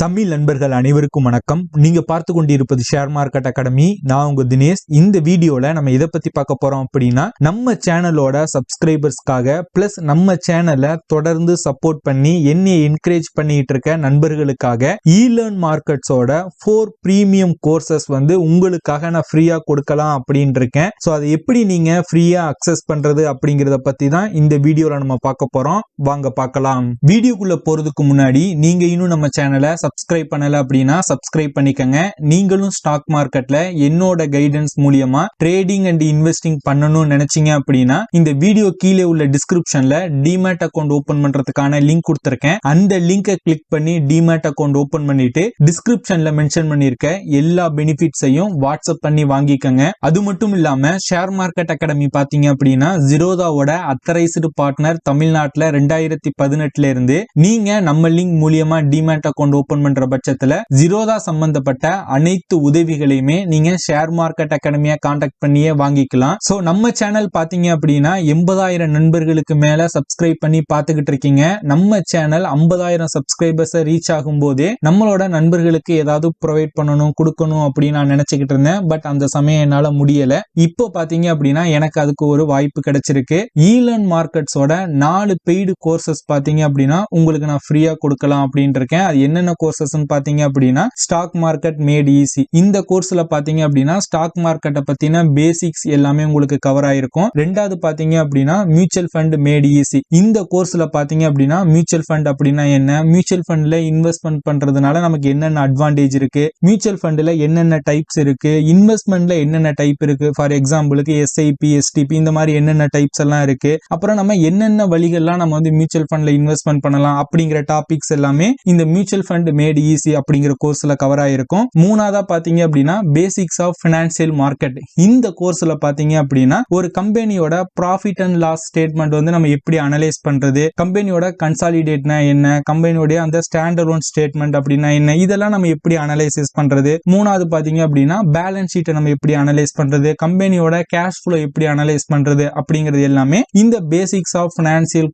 தமிழ் நண்பர்கள் அனைவருக்கும் வணக்கம். நீங்க பார்த்து கொண்டிருப்பது ஷேர் மார்க்கெட் அகாடமி. நான் உங்க தினேஷ். இந்த வீடியோல நம்ம இதை பத்தி பார்க்க போறோம் அப்படின்னா, நம்ம சேனலோட சப்ஸ்கிரைபர்ஸ்க்காக பிளஸ் நம்ம சேனலை தொடர்ந்து சப்போர்ட் பண்ணி என்னை என்கரேஜ் பண்ணிட்டு இருக்க நண்பர்களுக்காக ஈலர்ன் மார்க்கெட்ஸோட 4 பிரீமியம் கோர்சஸ் உங்களுக்காக நான் ஃப்ரீயா கொடுக்கலாம் அப்படின்னு இருக்கேன். ஸோ அதை எப்படி நீங்க ஃப்ரீயா அக்சஸ் பண்றது அப்படிங்கிறத பத்தி தான் இந்த வீடியோல நம்ம பார்க்க போறோம். வாங்க பார்க்கலாம். வீடியோக்குள்ள போறதுக்கு முன்னாடி நீங்க இன்னும் நம்ம சேனலை சப்ஸ்கிரைப் பண்ணல அப்படின்னா சப்ஸ்கிரைப் பண்ணிக்கங்க. நீங்களும் ஸ்டாக் மார்க்கெட்ல என்னோட கைடன்ஸ் மூலியமா ட்ரேடிங் அண்ட் இன்வெஸ்டிங் பண்ணணும்னு நினைச்சீங்க அப்படின்னா இந்த வீடியோ கீழே உள்ள டிஸ்கிரிப்ஷன்ல டிமேட் அக்கௌண்ட் ஓபன் பண்றதுக்கான லிங்க் கொடுத்திருக்கேன். அந்த லிங்கை கிளிக் பண்ணி டிமேட் அக்கௌண்ட் ஓபன் பண்ணிட்டு டிஸ்கிரிப்ஷன்ல மென்ஷன் பண்ணிருக்க எல்லா பெனிஃபிட்ஸையும் வாட்ஸ்அப் பண்ணி வாங்கிக்கங்க. அது மட்டும் இல்லாம ஷேர் மார்க்கெட் அகாடமி பாத்தீங்க அப்படின்னா ஜீரோதாவோட அத்தரைஸ்டு பார்ட்னர் தமிழ்நாட்டுல 2018 இருந்து நீங்க நம்ம லிங்க் மூலியமா டிமேட் அக்கௌண்ட் ஓபன் பண்ற பட்சத்துல ஜீரோதா சம்பந்தப்பட்ட அனைத்து உதவிகளையுமே நீங்க ஷேர் மார்க்கெட் அகாடமியா கான்டாக்ட் பண்ணியே வாங்கிக்கலாம். சோ நம்ம சேனல் பாத்தீங்க அப்படின்னா 80,000 நண்பர்களுக்கு மேல சப்ஸ்கிரைப் பண்ணி பாத்துக்கிட்டு இருக்கீங்க. நம்ம சேனல் 50,000 சப்ஸ்கிரைபர்ஸ் ரீச் ஆகும் போதே நம்மளோட நண்பர்களுக்கு ஏதாவது ப்ரொவைட் பண்ணணும் கொடுக்கணும் அப்படின்னு நான் நினைச்சுக்கிட்டு இருந்தேன். பட் அந்த சமயம் என்னால முடியல. இப்போ பாத்தீங்க அப்படின்னா எனக்கு அதுக்கு ஒரு வாய்ப்பு கிடைச்சிருக்கு. ஈலர்ன் மார்க்கெட்ஸோட 4 பெய்டு கோர்சஸ் பாத்தீங்க அப்படின்னா உங்களுக்கு நான் ஃப்ரீயா கொடுக்கலாம் அப்படின்னு இருக்கேன். அது என்னென்ன கோர்சஸ் பாத்தீங்க அப்படின்னா ஸ்டாக் மார்க்கெட் மேட் ஈஸி. இந்த கோர்ஸ்ல பாத்தீங்க அப்படின்னா ஸ்டாக் மார்க்கெட்டை பத்தின பேசிக்ஸ் எல்லாமே உங்களுக்கு கவர் ஆயிருக்கும். ரெண்டாவது பாத்தீங்க அப்படின்னா மியூச்சுவல் ஃபண்ட் மேட் ஈஸி. இந்த கோர்ஸ்ல பாத்தீங்க அப்படின்னா மியூச்சுவல் ஃபண்ட் அப்படின்னா என்ன, மியூச்சுவல் ஃபண்ட்ல இன்வெஸ்ட்மெண்ட் பண்றதுனால நமக்கு என்னென்ன அட்வான்டேஜ் இருக்கு, மியூச்சுவல் ஃபண்ட்ல என்னென்ன டைப்ஸ் இருக்கு, இன்வெஸ்ட்மெண்ட்ல என்னென்ன டைப் இருக்கு, ஃபார் எக்ஸாம்பிளுக்கு எஸ்ஐபி எஸ்டிபி இந்த மாதிரி என்னென்ன டைப்ஸ் எல்லாம் இருக்கு, அப்புறம் நம்ம என்னென்ன வழிகள்லாம் நம்ம மியூச்சுவல் ஃபண்ட்ல இன்வெஸ்ட்மெண்ட் பண்ணலாம் அப்படிங்கிற டாபிக்ஸ் எல்லாமே இந்த மியூச்சுவல் ஃபண்ட் மேட் ஈஸி அப்படிங்கிற கோர்ஸ்ல கவர் ஆயிருக்கும். மூணாவதா பாத்தீங்க அப்படின்னா பேசிக்ஸ் ஆஃப் பினான்சியல் மார்க்கெட். இந்த கோர்ஸ்ல பாத்தீங்க அப்படின்னா ஒரு கம்பெனியோட ப்ராஃபிட் அண்ட் லாஸ் ஸ்டேட்மெண்ட் நம்ம எப்படி அனலைஸ் பண்றது, கம்பெனியோட கன்சாலிடேட்னா என்ன, கம்பெனியோட அந்த ஸ்டாண்டர்ட் ஸ்டேட்மெண்ட் அப்படின்னா என்ன, இதெல்லாம் நம்ம எப்படி அனலைசிஸ் பண்றது. மூணாவது பாத்தீங்க அப்படின்னா பேலன்ஸ் ஷீட்டை நம்ம எப்படி அனலைஸ் பண்றது, கம்பெனியோட கேஷ் ஃப்ளோ எப்படி அனலைஸ் பண்றது அப்படிங்கிறது எல்லாமே இந்த பேசிக்ஸ் ஆஃப் பினான்சியல்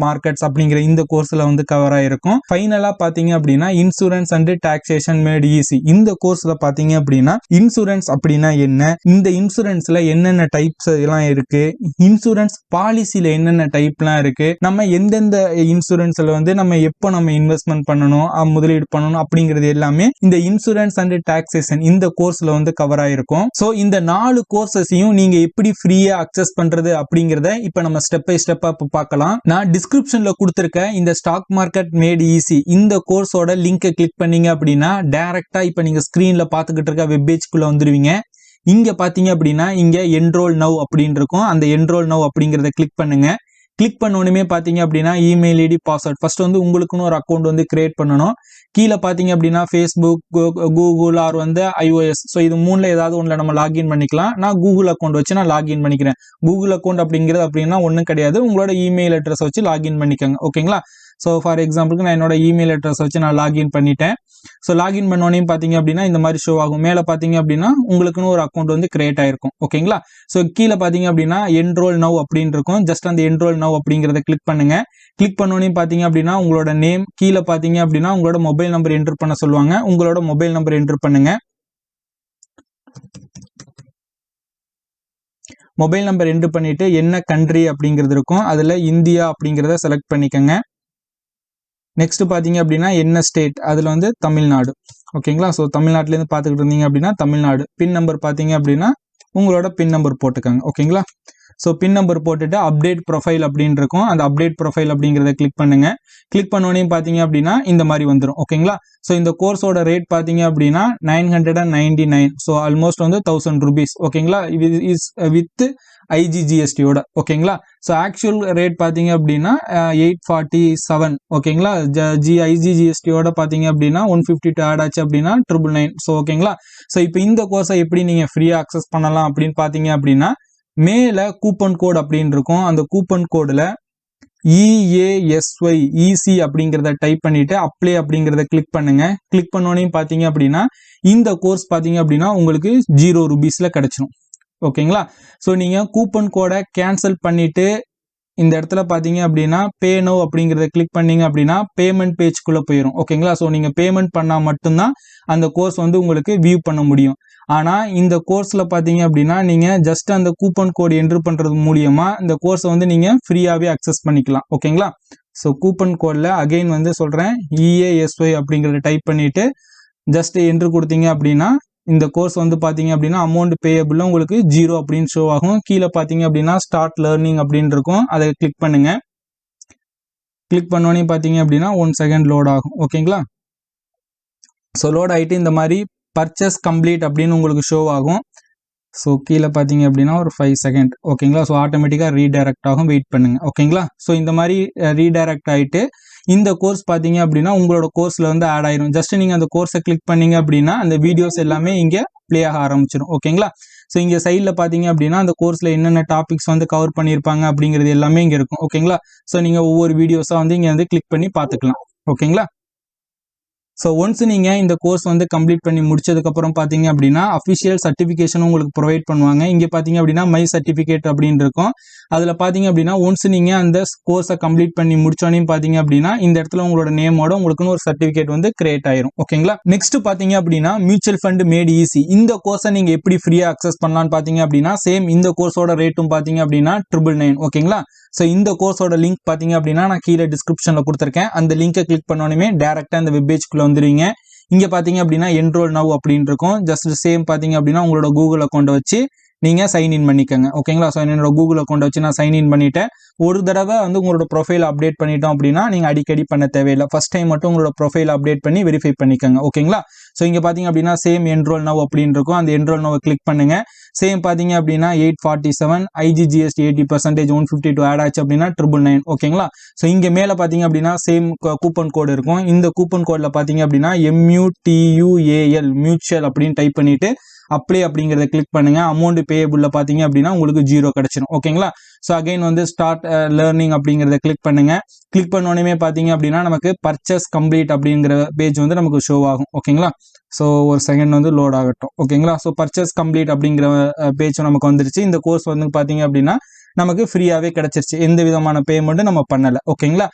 மார்க்கெட்ஸ் அப்படிங்கிற இந்த கோர்ஸ்ல கவர் ஆயிருக்கும். ஃபைனலா பாத்தீங்க அப்படின்னா insurance and taxation mat easy. இந்த கோர்ஸ்ல பாத்தீங்க அப்படின்னா இன்சூரன்ஸ் அப்படின்னா என்ன, இந்த இன்சூரன்ஸ்ல என்னென்ன டைப்ஸ் எல்லாம் இருக்கு, இன்சூரன்ஸ் பாலிசில என்னென்ன டைப்லாம் இருக்கு, நம்ம எந்தெந்த இன்சூரன்ஸ்ல நம்ம எப்போ நம்ம இன்வெஸ்ட்மெண்ட் பண்ணணும் முதலீடு பண்ணணும் அப்படிங்கிறது எல்லாமே இந்த இன்சூரன்ஸ் அண்ட் டாக்ஸேஷன் இந்த கோர்ஸ்ல கவர் ஆயிருக்கும். சோ இந்த 4 கோர்சஸையும் நீங்க எப்படி ஃப்ரீயா அக்சஸ் பண்றது அப்படிங்கறத இப்ப நம்ம ஸ்டெப் பை ஸ்டெப்பா பார்க்கலாம். நான் டிஸ்கிரிப்ஷன்ல கொடுத்திருக்க இந்த ஸ்டாக் மார்க்கெட் மேட் ஈஸி இந்த கோர்ஸோட லிங்கை கிளிக் பண்ணீங்க அப்படின்னா டைரக்டா இப்ப நீங்க ஸ்கிரீன்ல பாத்துக்கிட்டு இருக்க வெப் பேஜ்க்குள்ள வந்துருவீங்க. இங்க பாத்தீங்க அப்படின்னா இங்க என்ரோல் நவ் அப்படின்னு இருக்கும். அந்த என்ரோல் நவ் அப்படிங்கறத கிளிக் பண்ணுங்க. கிளிக் பண்ணோனுமே பாத்தீங்க அப்படின்னா இமெயில் ஐடி பாஸ்வேர்ட் ஃபர்ஸ்ட் உங்களுக்குன்னு ஒரு அக்கௌண்ட் கிரியேட் பண்ணணும். கீழே பாத்தீங்க அப்படின்னா Facebook, Google R iOS. So இது 3ல ஏதாவது ஒன்றுல நம்ம லாகின் பண்ணிக்கலாம். நான் கூகுள் அக்கௌண்ட் வச்சு நான் லாகின் பண்ணிக்கிறேன். கூகுள் அக்கௌண்ட் அப்படிங்கிறது அப்படின்னா ஒன்றும் கிடையாது, உங்களோட இமெயில் அட்ரஸ் வச்சு லாகின் பண்ணிக்கோங்க. ஓகேங்களா? ஸோ ஃபார் எக்ஸாம்பிளுக்கு நான் என்னோட இமெயில் அட்ரஸ் வச்சு நான் லாகின் பண்ணிட்டேன். ஸோ லாகின் பண்ணோனையும் பார்த்தீங்க அப்படின்னா இந்த மாதிரி ஷோ ஆகும். மேலே பார்த்தீங்க அப்படின்னா உங்களுக்குன்னு ஒரு அக்கௌண்ட் கிரியேட் ஆயிருக்கும். ஓகேங்களா? ஸோ கீழே பார்த்தீங்க அப்படின்னா என்ரோல் நவ் அப்படின்னு இருக்கும். ஜஸ்ட் அந்த என்ரோல் நவ் அப்படிங்கிறத கிளிக் பண்ணுங்க. கிளிக் பண்ணோனையும் பார்த்தீங்க அப்படின்னா உங்களோட நேம், கீழே பார்த்தீங்க அப்படின்னா உங்களோட மொபைல் நம்பர் என்டர் பண்ண சொல்லுவாங்க. உங்களோட மொபைல் நம்பர் என்டர் பண்ணுங்க. மொபைல் நம்பர் என்டர் பண்ணிட்டு என்ன கண்ட்ரி அப்படிங்கிறது இருக்கும், அதுல இந்தியா அப்படிங்கிறத செலக்ட் பண்ணிக்கங்க. நெக்ஸ்ட் பாத்தீங்க அப்படின்னா என்ன ஸ்டேட், அதுல தமிழ்நாடு. ஓகேங்களா? ஸோ தமிழ்நாட்டுல இருந்து பாத்துக்கிட்டு இருந்தீங்க அப்படின்னா தமிழ்நாடு. பின் நம்பர் பாத்தீங்க அப்படின்னா உங்களோட பின் நம்பர் போட்டுக்கோங்க. ஓகேங்களா? ஸோ பின் நம்பர் போட்டுட்டு அப்டேட் ப்ரொஃபைல் அப்படின்னு இருக்கும். அந்த அப்டேட் ப்ரொஃபைல் அப்படிங்கிறத கிளிக் பண்ணுங்க. கிளிக் பண்ணோனையும் பாத்தீங்க அப்படின்னா இந்த மாதிரி வந்துடும். ஓகேங்களா? ஸோ இந்த கோர்ஸோட ரேட் பாத்தீங்க அப்படின்னா 999. So almost 1000 rupees. ஓகேங்களா? வித் IGGST-யோட. ஓகேங்களா? ஸோ ஆக்சுவல் ரேட் பாத்தீங்க அப்படின்னா 847. ஓகேங்களா? IGGST-யோட பாத்தீங்க அப்படின்னா 152 ஆட் ஆச்சு அப்படின்னா 999. ஸோ ஓகேங்களா? ஸோ இப்போ இந்த கோர்ஸை எப்படி நீங்க ஃப்ரீயா அக்சஸ் பண்ணலாம் அப்படின்னு பாத்தீங்க அப்படின்னா மேல கூப்பன் கோட் அப்படின்னு இருக்கும். அந்த கூப்பன் கோடுல EASY அப்படிங்கிறத டைப் பண்ணிட்டு அப்ளை அப்படிங்கிறத கிளிக் பண்ணுங்க. கிளிக் பண்ணோனையும் பாத்தீங்க அப்படின்னா இந்த கோர்ஸ் பாத்தீங்க அப்படின்னா உங்களுக்கு 0 rupeesல கிடைச்சிடும். ஓகேங்களா? ஸோ நீங்க கூப்பன் கோடை கேன்சல் பண்ணிட்டு இந்த இடத்துல பாத்தீங்க அப்படின்னா பே நோ அப்படிங்கறத கிளிக் பண்ணீங்க அப்படின்னா பேமெண்ட் பேஜ்க்குள்ள போயிடும். ஓகேங்களா? ஸோ நீங்க பேமெண்ட் பண்ணா மட்டும்தான் அந்த கோர்ஸ் வந்து உங்களுக்கு வியூ பண்ண முடியும். ஆனா இந்த கோர்ஸ்ல பாத்தீங்க அப்படின்னா நீங்க ஜஸ்ட் அந்த கூப்பன் கோட் என்ட்ரு பண்றது மூலியமா இந்த கோர்ஸை வந்து நீங்க ஃப்ரீயாவே அக்சஸ் பண்ணிக்கலாம். ஓகேங்களா? ஸோ கூப்பன் கோட்ல அகைன் வந்து சொல்றேன், 𝐸𝐴SY அப்படிங்கறத டைப் பண்ணிட்டு ஜஸ்ட் என்ட்ரு கொடுத்தீங்க அப்படின்னா இந்த கோர்ஸ் வந்து பாத்தீங்க அப்படின்னா அமௌண்ட் பேயபிள் உங்களுக்கு 0 அப்படின்னு ஷோ ஆகும். கீழே பாத்தீங்க அப்படின்னா ஸ்டார்ட் லேர்னிங் அப்படின்னு இருக்கும். அதை கிளிக் பண்ணுங்க. கிளிக் பண்ணோன்னே பாத்தீங்க அப்படின்னா 1 செகண்ட் லோட் ஆகும். ஓகேங்களா? ஸோ லோட் ஆகிட்டு இந்த மாதிரி பர்ச்சேஸ் கம்ப்ளீட் அப்படின்னு உங்களுக்கு ஷோ ஆகும். ஸோ கீழே பார்த்தீங்க அப்படின்னா ஒரு 5 செகண்ட். ஓகேங்களா? ஸோ ஆட்டோமேட்டிக்காக ரீடைரக்ட் ஆகும். வெயிட் பண்ணுங்க. ஓகேங்களா? ஸோ இந்த மாதிரி ரீடைரக்ட் ஆகிட்டு இந்த கோர்ஸ் பார்த்தீங்க அப்படின்னா உங்களோட கோர்ஸில் வந்து ஆட் ஆயிரும். ஜஸ்ட் நீங்கள் அந்த கோர்ஸை கிளிக் பண்ணீங்க அப்படின்னா அந்த வீடியோஸ் எல்லாமே இங்கே ப்ளே ஆக ஆரம்பிச்சிடும். ஓகேங்களா? ஸோ இங்கே சைடில் பார்த்தீங்க அப்படின்னா அந்த கோர்ஸில் என்னென்ன டாபிக்ஸ் வந்து கவர் பண்ணியிருப்பாங்க அப்படிங்கிறது எல்லாமே இங்கே இருக்கும். ஓகேங்களா? ஸோ நீங்கள் ஒவ்வொரு வீடியோஸாக வந்து இங்கே வந்து கிளிக் பண்ணி பார்த்துக்கலாம். ஓகேங்களா? ஸோ ஒன்ஸ் நீங்கள் இந்த கோர்ஸ் வந்து கம்ப்ளீட் பண்ணி முடிச்சதுக்கப்புறம் பார்த்தீங்க அப்படின்னா அஃபிஷியல் சர்டிஃபிகேஷனும் உங்களுக்கு ப்ரொவைட் பண்ணுவாங்க. இங்கே பார்த்தீங்க அப்படின்னா மை சர்டிஃபிகேட் அப்படின்னு இருக்கும். அதில் பார்த்தீங்க அப்படின்னா ஒன்ஸ் நீங்கள் அந்த கோர்ஸை கம்ப்ளீட் பண்ணி முடிச்சோன்னே பார்த்தீங்க அப்படின்னா இந்த இடத்துல உங்களோட நேமோட உங்களுக்குன்னு ஒரு சர்டிஃபிகேட் வந்து கிரியேட் ஆயிரும். ஓகேங்களா? நெக்ஸ்ட் பார்த்தீங்க அப்படின்னா மியூச்சுவல் ஃபண்ட் மேட் ஈஸி. இந்த கோர்ஸை நீங்கள் எப்படி ஃப்ரீயாக அக்சஸ் பண்ணலான்னு பார்த்தீங்க அப்படின்னா சேம் இந்த கோர்ஸோட ரேட்டும் பார்த்தீங்க அப்படின்னா 999. ஓகேங்களா? ஸோ இந்த கோர்ஸோட லிங்க் பார்த்தீங்க அப்படின்னா நான் கீழே டிஸ்கிரிப்ஷனில் கொடுத்துருக்கேன். அந்த லிங்கை கிளிக் பண்ணோன்னே டேரெக்டாக அந்த வெப் பேஜ்க்குள்ள வந்துருவீங்க. இங்கே பார்த்தீங்க அப்படின்னா என்ரோல் நவ் அப்படின்னு இருக்கும். ஜஸ்ட் சேம் பார்த்தீங்க அப்படின்னா உங்களோட கூகுள் அக்கௌண்ட்டை வச்சு நீங்கள் சைன்இன் பண்ணிக்கோங்க. ஓகேங்களா? ஸோ என்னோட கூகுள் அக்கௌண்ட்டை வச்சு நான் சைன்இன் பண்ணிட்டேன். ஒரு தடவை வந்து உங்களோட ப்ரொஃபைல் அப்டேட் பண்ணிட்டோம் அப்படின்னா நீங்கள் அடிக்கடி பண்ண தேவையில்லை. ஃபர்ஸ்ட் டைம் மட்டும் உங்களோட ப்ரொஃபைல் அப்டேட் பண்ணி வெரிஃபை பண்ணிக்கோங்க. ஓகேங்களா? ஸோ இங்கே பார்த்தீங்க அப்படின்னா சேம் என்ரோல் நவ் அப்படின்னு இருக்கும். அந்த என்ரோல் நவ் கிளிக் பண்ணுங்க. சேம் பார்த்தீங்க அப்படின்னா 847 IGGST 80% 152 ஆட் ஆச்சு அப்படின்னா 999. ஓகேங்களா? ஸோ இங்கே மேலே பார்த்தீங்க அப்படின்னா சேம் கூப்பன் கோடு இருக்கும். இந்த கூப்பன் கோடில் பார்த்தீங்க அப்படின்னா MUTUAL மியூச்சுவல் அப்படின்னு டைப் பண்ணிட்டு அப்ளை அப்படிங்கிறத கிளிக் பண்ணுங்க. அமௌண்ட் பேயபுள்ள பார்த்தீங்க அப்படின்னா உங்களுக்கு 0 கிடைச்சிடும். ஓகேங்களா? ஸோ அகைன் வந்து ஸ்டார்ட் லேர்னிங் அப்படிங்கிறத கிளிக் பண்ணுங்க. கிளிக் பண்ணோடனே பார்த்தீங்க அப்படின்னா நமக்கு பர்ச்சேஸ் கம்ப்ளீட் அப்படிங்கிற பேஜ் வந்து நமக்கு ஷோ ஆகும். ஓகேங்களா? ஸோ ஒரு செகண்ட் வந்து லோட் ஆகட்டும். ஓகேங்களா? ஸோ பர்ச்சேஸ் கம்ப்ளீட் அப்படிங்கிற பேஜ் நமக்கு வந்துருச்சு. இந்த கோர்ஸ் வந்து பார்த்தீங்க அப்படின்னா நமக்கு ஃப்ரீயாகவே கிடைச்சிருச்சு. எந்த விதமான பேமெண்ட்டும் நம்ம பண்ணலை. ஓகேங்களா?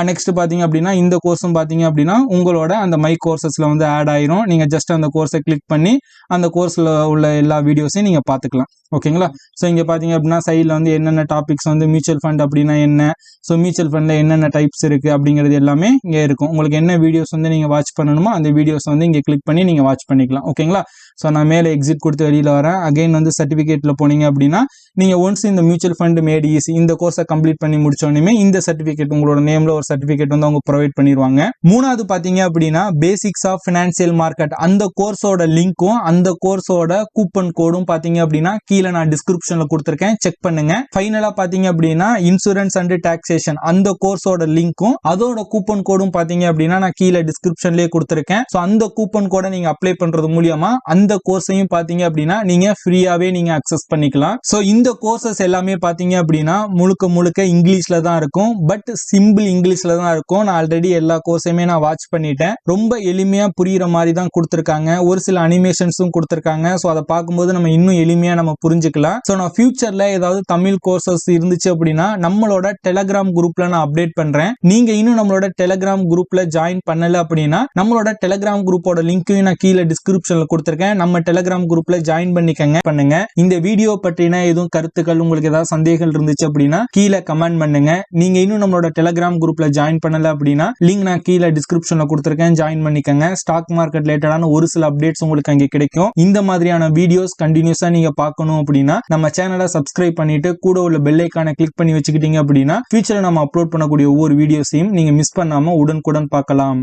நெக்ஸ்ட் பார்த்தீங்க அப்படின்னா இந்த கோர்ஸும் பார்த்தீங்க அப்படின்னா உங்களோட அந்த மை கோர்சஸில் வந்து ஆட் ஆயிரும். நீங்கள் ஜஸ்ட் அந்த கோர்ஸை கிளிக் பண்ணி அந்த கோர்ஸில் உள்ள எல்லா வீடியோஸையும் நீங்கள் பார்த்துக்கலாம். ஓகேங்களா? ஸோ இங்கே பார்த்தீங்க அப்படின்னா சைடில் வந்து என்னென்ன டாபிக்ஸ் வந்து மியூச்சுவல் ஃபண்ட் அப்படின்னா என்ன, ஸோ மியூச்சுவல் ஃபண்டில் என்னென்ன டைப்ஸ் இருக்குது அப்படிங்கிறது எல்லாமே இங்கே இருக்கும். உங்களுக்கு என்ன வீடியோஸ் வந்து நீங்கள் வாட்ச் பண்ணணுமோ அந்த வீடியோஸ் வந்து இங்கே கிளிக் பண்ணி நீங்கள் வாட்ச் பண்ணிக்கலாம். ஓகேங்களா? ஸோ நான் மேலே எக்ஸிட் கொடுத்து வெளியில் வரேன். அகைன் வந்து சர்டிஃபிகேட்டில் போனீங்க அப்படின்னா நீங்கள் ஒன்ஸ் இந்த மியூச்சுவல் ஃபண்ட் மேட் ஈஸி இந்த கோர்ஸை கம்ப்ளீட் பண்ணி முடிச்சோடனே இந்த சர்டிஃபிகேட் உங்களோட நேமில் ஒரு சர்டிஃபிகேட் வந்து அவங்க ப்ரொவைட் பண்ணிடுவாங்க. மூணாவது பார்த்தீங்க அப்படின்னா பேசிக்ஸ் ஆஃப் ஃபினான்சியல் மார்க்கெட் அந்த கோர்ஸோட லிங்க்கும் அந்த கோர்ஸோட கூப்பன் கோடும் பார்த்தீங்க அப்படின்னா கீழே நான் டிஸ்கிரிப்ஷன்ல கொடுத்துருக்கேன். செக் பண்ணுங்க. ஃபைனலா பார்த்தீங்க அப்படின்னா இன்சூரன்ஸ் அண்ட் டாக்ஸேஷன் அந்த கோர்ஸோட லிங்க்கும் அதோட கூப்பன் கோடும் பார்த்தீங்க அப்படின்னா நான் கீழே டிஸ்கிரிப்ஷன்லேயே கொடுத்துருக்கேன். ஸோ அந்த கூப்பன் கோடை நீங்க அப்ளை பண்றது மூலியமா அந்த கோர்ஸையும் பார்த்தீங்க அப்படின்னா நீங்க ஃப்ரீயாவே நீங்க அக்சஸ் பண்ணிக்கலாம். ஸோ இந்த கோர்சஸ் எல்லாமே பார்த்தீங்க அப்படின்னா முழுக்க முழுக்க இங்கிலீஷ்ல தான் இருக்கும். பட் சிம்பிள் இங்கிலீஷ்ல தான் இருக்கும். நான் ஆல்ரெடி எல்லா கோர்ஸையுமே நான் வாட்ச் பண்ணிட்டேன். ரொம்ப எளிமையா புரியுற மாதிரி தான் கொடுத்துருக்காங்க. ஒரு சில அனிமேஷன்ஸும் கொடுத்துருக்காங்க. ஸோ அதை பார்க்கும்போது நம்ம இன்னும் எளிமையா நம்ம புரிஞ்சுக்கலாம். ஸோ நான் ஃபியூச்சர்ல ஏதாவது தமிழ் கோர்சஸ் இருந்துச்சு அப்படின்னா நம்மளோட டெலகிராம் குரூப்ல நான் அப்டேட் பண்றேன். நீங்க இன்னும் நம்மளோட டெலகிராம் குரூப்ல ஜாயின் பண்ணல அப்படின்னா நம்மளோட டெலகிராம் குரூப்போட லிங்க்கையும் நான் கீழே டிஸ்கிரிப்ஷன்ல கொடுத்துருக்கேன். நம்ம டெலகிராம் குரூப்ல ஜாயின் பண்ணுங்க. இந்த வீடியோ பற்றின எதுவும் கருத்துக்கள் உங்களுக்கு ஏதாவது சந்தேகங்கள் இருந்துச்சு அப்படின்னா கீழே கமெண்ட் பண்ணுங்க. நீங்க இன்னும் நம்மளோட டெலகிராம் குரூப்ல ஜாயின் பண்ணல அப்படின்னா லிங்க் நான் கீழே டிஸ்கிரிப்ஷன்ல கொடுத்துருக்கேன். ஜாயின் பண்ணிக்கங்க. ஸ்டாக் மார்க்கெட் ரிலேட்டடான ஒரு சில அப்டேட்ஸ் உங்களுக்கு அங்கே கிடைக்கும். இந்த மாதிரியான வீடியோஸ் கண்டினியூஸா நீங்க பார்க்கணும் அப்படின்னா நம்ம சேனலை சப்ஸ்கிரைப் பண்ணிட்டு கூட உள்ள பெல் ஐகானை கிளிக் பண்ணி வச்சுக்கிட்டீங்க அப்படின்னா ஃபியூச்சர்ல நம்ம அப்லோட் பண்ணக்கூடிய ஒவ்வொரு வீடியோஸையும் நீங்க மிஸ் பண்ணாம உடனுக்குடன் பார்க்கலாம்.